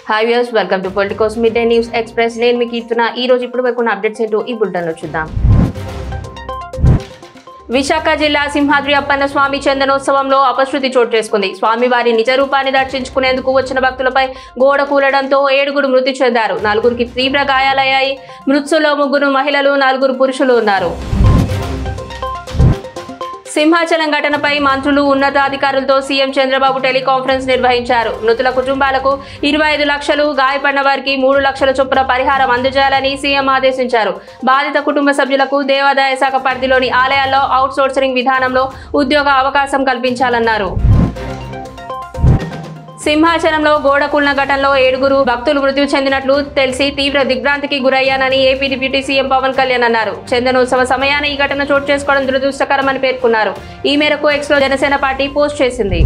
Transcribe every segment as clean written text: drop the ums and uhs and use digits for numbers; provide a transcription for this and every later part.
Hi viewers, welcome to Politicos Midday News Express. నేను మీ కీర్తన. ఈ రోజు ఇప్పుడు వరకు అప్డేట్స్ ఏంటో ఈ బులెటిన్ లో చూద్దాం. విశాఖ జిల్లా సింహాద్రి అప్పన్న స్వామి చందనోత్సవంలో అపశృతి చోటు చేసుకుంది. స్వామివారి నిజ రూపాన్ని దర్శించుకునేందుకు వచ్చిన భక్తులపై గోడ కూలడంతో 7 మృతి చెందారు. 4 తీవ్ర గాయాలయ్యాయి. మృతుల్లో 3 మహిళలు, 4 పురుషులు ఉన్నారు. సింహాచలం ఘటనపై మంత్రులు, ఉన్నతాధికారులతో సీఎం చంద్రబాబు టెలికాన్ఫరెన్స్ నిర్వహించారు. మృతుల కుటుంబాలకు 25 లక్షలు, గాయపడిన వారికి 3 లక్షల చొప్పున పరిహారం అందజేయాలని సీఎం ఆదేశించారు. బాధిత కుటుంబ సభ్యులకు దేవాదాయ శాఖ పరిధిలోని ఆలయాల్లో అవుట్ సోర్సింగ్ విధానంలో ఉద్యోగ అవకాశం కల్పించాలన్నారు. సింహాచలంలో గోడ కూలిన ఘటనలో 7 భక్తులు మృతి చెందినట్లు తెలిసి తీవ్ర దిగ్భ్రాంతికి గురయ్యానని AP deputy CM Pawan Kalyan అన్నారు. చందనోత్సవ సమయాన ఈ ఘటన చోటు చేసుకోవడం దురదృష్టకరమని పేర్కొన్నారు. ఈ మేరకు ఎక్స్లో జనసేన పార్టీ పోస్ట్ చేసింది.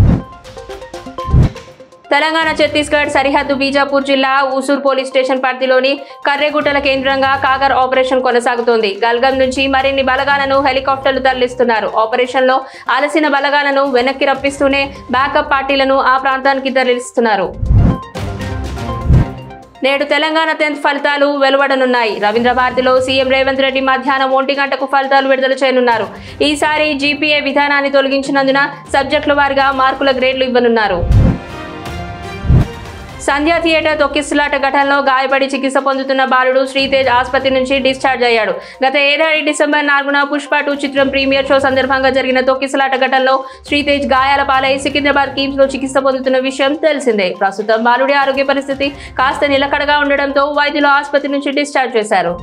తెలంగాణ ఛత్తీస్గఢ్ సరిహద్దు బీజాపూర్ జిల్లా ఊసూర్ పోలీస్ స్టేషన్ పరిధిలోని కర్రెగుట్టల కేంద్రంగా కాగర్ ఆపరేషన్ కొనసాగుతోంది. గల్గం నుంచి మరిన్ని బలగాలను హెలికాప్టర్లు తరలిస్తున్నారు. ఆపరేషన్ లో అలసిన బలగాలను వెనక్కి రప్పిస్తూనే బ్యాకప్ పార్టీలను ఆ ప్రాంతానికి తరలిస్తున్నారు. నేడు తెలంగాణ 10th ఫలితాలు వెలువడనున్నాయి. రవీంద్ర భారతిలో సీఎం రేవంత్ రెడ్డి మధ్యాహ్నం 1 గంటకు ఫలితాలు విడుదల చేయనున్నారు. ఈసారి జీపీఏ విధానాన్ని తొలగించినందున సబ్జెక్టుల వారీగా మార్కుల గ్రేడ్లు ఇవ్వనున్నారు. సంధ్యా థియేటర్ తొక్కిసలాట ఘటనలో గాయపడి చికిత్స పొందుతున్న బాలుడు శ్రీతేజ్ ఆసుపత్రి నుంచి డిశ్చార్జ్ అయ్యాడు. గత ఏడాది డిసెంబర్ 4న పుష్ప 2 చిత్రం ప్రీమియర్ షో సందర్భంగా జరిగిన తొక్కిసలాట ఘటనలో శ్రీతేజ్ గాయాల పాలై సికింద్రాబాద్ కిమ్స్ లో చికిత్స పొందుతున్న విషయం తెలిసిందే. ప్రస్తుతం బాలుడి ఆరోగ్య పరిస్థితి కాస్త నిలకడగా ఉండడంతో వైద్యులు ఆసుపత్రి నుంచి డిశ్చార్జ్ చేశారు.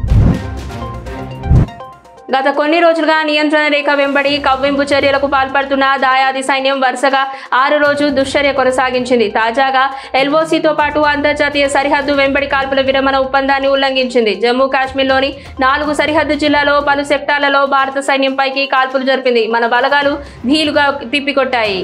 గత కొన్ని రోజులుగా నియంత్రణ రేఖ వెంబడి కవ్వింపు చర్యలకు పాల్పడుతున్న దాయాది సైన్యం వరుసగా 6 రోజు దుశ్చర్య కొనసాగించింది. తాజాగా ఎల్ఓసీతో పాటు అంతర్జాతీయ సరిహద్దు వెంబడి కాల్పుల విరమణ ఒప్పందాన్ని ఉల్లంఘించింది. జమ్మూ కాశ్మీర్లోని 4 సరిహద్దు జిల్లాలో పలు సెక్టార్లలో భారత సైన్యంపైకి కాల్పులు జరిపింది. మన బలగాలు ధీలుగా తిప్పికొట్టాయి.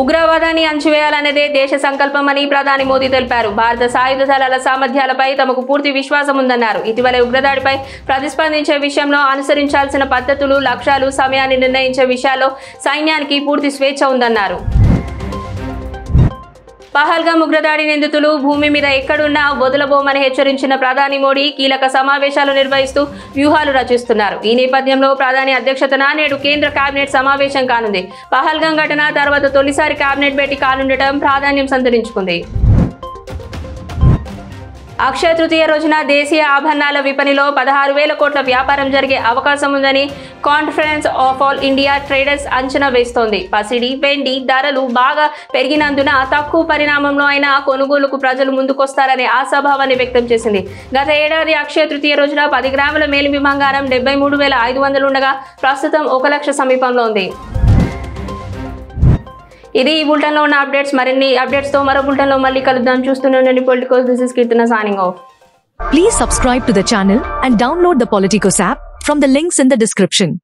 ఉగ్రవాదాన్ని అణచివేయాలనేదే దేశ సంకల్పమని ప్రధాని మోదీ తెలిపారు. భారత సాయుధ దళాల సామర్థ్యాలపై తమకు పూర్తి విశ్వాసం ఉందన్నారు. ఇటీవల ఉగ్రదాడిపై ప్రతిస్పందించే విషయంలో అనుసరించాల్సిన పద్ధతులు, లక్ష్యాలు, సమయాన్ని నిర్ణయించే విషయాల్లో సైన్యానికి పూర్తి స్వేచ్ఛ ఉందన్నారు. పహల్గామ్ ఉగ్రదాడి నిందితులు భూమి మీద ఎక్కడున్నా వదలబోమని హెచ్చరించిన ప్రధాని మోడీ కీలక సమావేశాలు నిర్వహిస్తూ వ్యూహాలు రచిస్తున్నారు. ఈ నేపథ్యంలో ప్రధాని అధ్యక్షతన నేడు కేంద్ర కేబినెట్ సమావేశం కానుంది. పహల్గామ్ ఘటన తర్వాత తొలిసారి కేబినెట్ భేటీ కానుండటం ప్రాధాన్యం సంతరించుకుంది. అక్షయ తృతీయ రోజున దేశీయ ఆభరణాల విపణిలో 16,000 కోట్ల వ్యాపారం జరిగే అవకాశం ఉందని conference of all India traders అంచనా వేస్తోంది. పసిడి, వెండి ధరలు బాగా పెరిగినందున తక్కువ పరిణామంలో అయినా కొనుగోలుకు ప్రజలు ముందుకొస్తారనే ఆశాభావాన్ని వ్యక్తం చేసింది. గత ఏడాది అక్షయ తృతీయ రోజున 10 గ్రాముల మేలిమి బంగారం 73,500 ఉండగా ప్రస్తుతం 1 లక్ష సమీపంలో ఉంది. ఇది ఈ బులెటిన్ లో ఉన్న అప్డేట్స్. మరిన్ని అప్డేట్స్ తో మరో బులెటిన్ లో మళ్ళీ కలుద్దాం. చూస్తూనే Politicos. This is Keerthana signing off. Please subscribe to the channel and download the Politicos app from the links in the description.